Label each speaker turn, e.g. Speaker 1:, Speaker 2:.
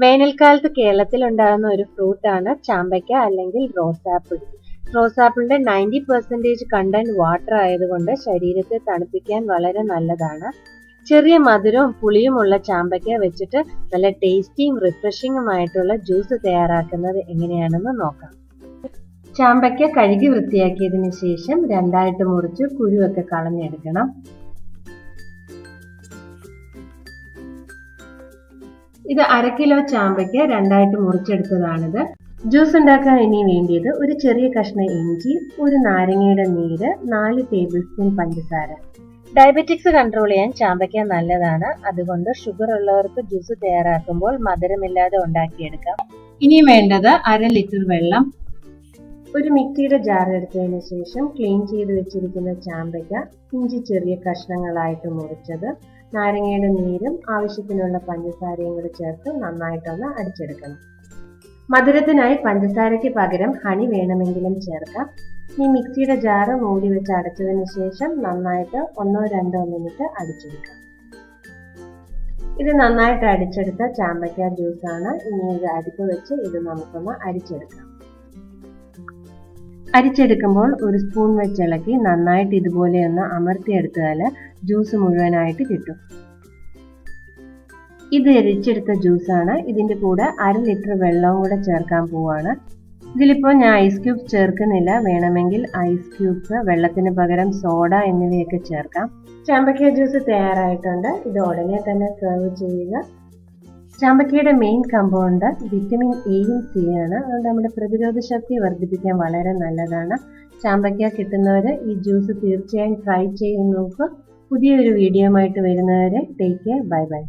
Speaker 1: വേനൽക്കാലത്ത് കേരളത്തിൽ ഉണ്ടാകുന്ന ഒരു ഫ്രൂട്ടാണ് ചാമ്പയ്ക്ക അല്ലെങ്കിൽ റോസാപ്പിൾ. റോസാപ്പിളിന്റെ 90% കണ്ടന്റ് വാട്ടർ ആയതുകൊണ്ട് ശരീരത്തെ തണുപ്പിക്കാൻ വളരെ നല്ലതാണ്. ചെറിയ മധുരവും പുളിയുമുള്ള ചാമ്പയ്ക്ക വെച്ചിട്ട് നല്ല ടേസ്റ്റിയും റിഫ്രഷിംഗുമായിട്ടുള്ള ജ്യൂസ് തയ്യാറാക്കുന്നത് എങ്ങനെയാണെന്ന് നോക്കാം. ചാമ്പയ്ക്ക കഴുകി വൃത്തിയാക്കിയതിനു ശേഷം രണ്ടായിട്ട് മുറിച്ച് കുരുവൊക്കെ കളഞ്ഞെടുക്കണം. ഇത് 1/2 കിലോ ചാമ്പയ്ക്ക രണ്ടായിട്ട് മുറിച്ചെടുത്തതാണിത്. ജ്യൂസ് ഉണ്ടാക്കാൻ ഇനി വേണ്ടിയത് ഒരു ചെറിയ കഷ്ണം ഇഞ്ചി, ഒരു നാരങ്ങയുടെ നീര്, 4 ടേബിൾ സ്പൂൺ പഞ്ചസാര. ഡയബറ്റിക്സ് കൺട്രോൾ ചെയ്യാൻ ചാമ്പയ്ക്ക നല്ലതാണ്. അതുകൊണ്ട് ഷുഗർ ഉള്ളവർക്ക് ജ്യൂസ് തയ്യാറാക്കുമ്പോൾ മധുരമില്ലാതെ ഉണ്ടാക്കിയെടുക്കാം. ഇനി വേണ്ടത് 1/2 ലിറ്റർ വെള്ളം. ഒരു മിക്സിയുടെ ജാർ എടുത്തതിന് ശേഷം ക്ലീൻ ചെയ്ത് വെച്ചിരിക്കുന്ന ചാമ്പയ്ക്ക, ഇഞ്ചി ചെറിയ കഷ്ണങ്ങളായിട്ട് മുറിച്ചത്, നാരങ്ങയുടെ നീരും ആവശ്യത്തിനുള്ള പഞ്ചസാരയും കൂടി ചേർത്ത് നന്നായിട്ടൊന്ന് അടിച്ചെടുക്കണം. മധുരത്തിനായി പഞ്ചസാരയ്ക്ക് പകരം ഹണി വേണമെങ്കിലും ചേർക്കാം. ഈ മിക്സിയുടെ ജാറ് മൂടി വെച്ച് അടച്ചതിന് ശേഷം നന്നായിട്ട് 1-2 മിനിറ്റ് അടിച്ചെടുക്കാം. ഇത് നന്നായിട്ട് അടിച്ചെടുത്ത ചാമ്പയ്ക്ക ജ്യൂസാണ്. ഇനി ഇത് അടുപ്പ് വെച്ച് ഇത് നമുക്കൊന്ന് അരിച്ചെടുക്കാം. അരിച്ചെടുക്കുമ്പോൾ ഒരു സ്പൂൺ വെച്ച് ഇളക്കി നന്നായിട്ട് ഇതുപോലെ ഒന്ന് അമർത്തിയെടുത്താൽ ജ്യൂസ് മുഴുവനായിട്ട് കിട്ടും. ഇത് അരിച്ചെടുത്ത ജ്യൂസാണ്. ഇതിന്റെ കൂടെ 1/2 ലിറ്റർ വെള്ളവും കൂടെ ചേർക്കാൻ പോവാണ്. ഇതിലിപ്പോൾ ഞാൻ ഐസ് ക്യൂബ്സ് ചേർക്കുന്നില്ല. വേണമെങ്കിൽ ഐസ് ക്യൂബ്സ്, വെള്ളത്തിന് പകരം സോഡ എന്നിവയൊക്കെ ചേർക്കാം. ചാമ്പയ്ക്ക ജ്യൂസ് തയ്യാറായിട്ടുണ്ട്. ഇത് ഉടനെ തന്നെ സെർവ് ചെയ്യുക. ചാമ്പയ്ക്കയുടെ മെയിൻ കമ്പൗണ്ട് വിറ്റമിൻ എയും സിയാണ്. അതുകൊണ്ട് നമ്മുടെ പ്രതിരോധ ശക്തി വർദ്ധിപ്പിക്കാൻ വളരെ നല്ലതാണ്. ചാമ്പയ്ക്ക കിട്ടുന്നവർ ഈ ജ്യൂസ് തീർച്ചയായും ട്രൈ ചെയ്ത് നോക്കുക. പുതിയൊരു വീഡിയോ ആയിട്ട് വരുന്നവരെ ടേക്ക് കെയർ. Bye bye.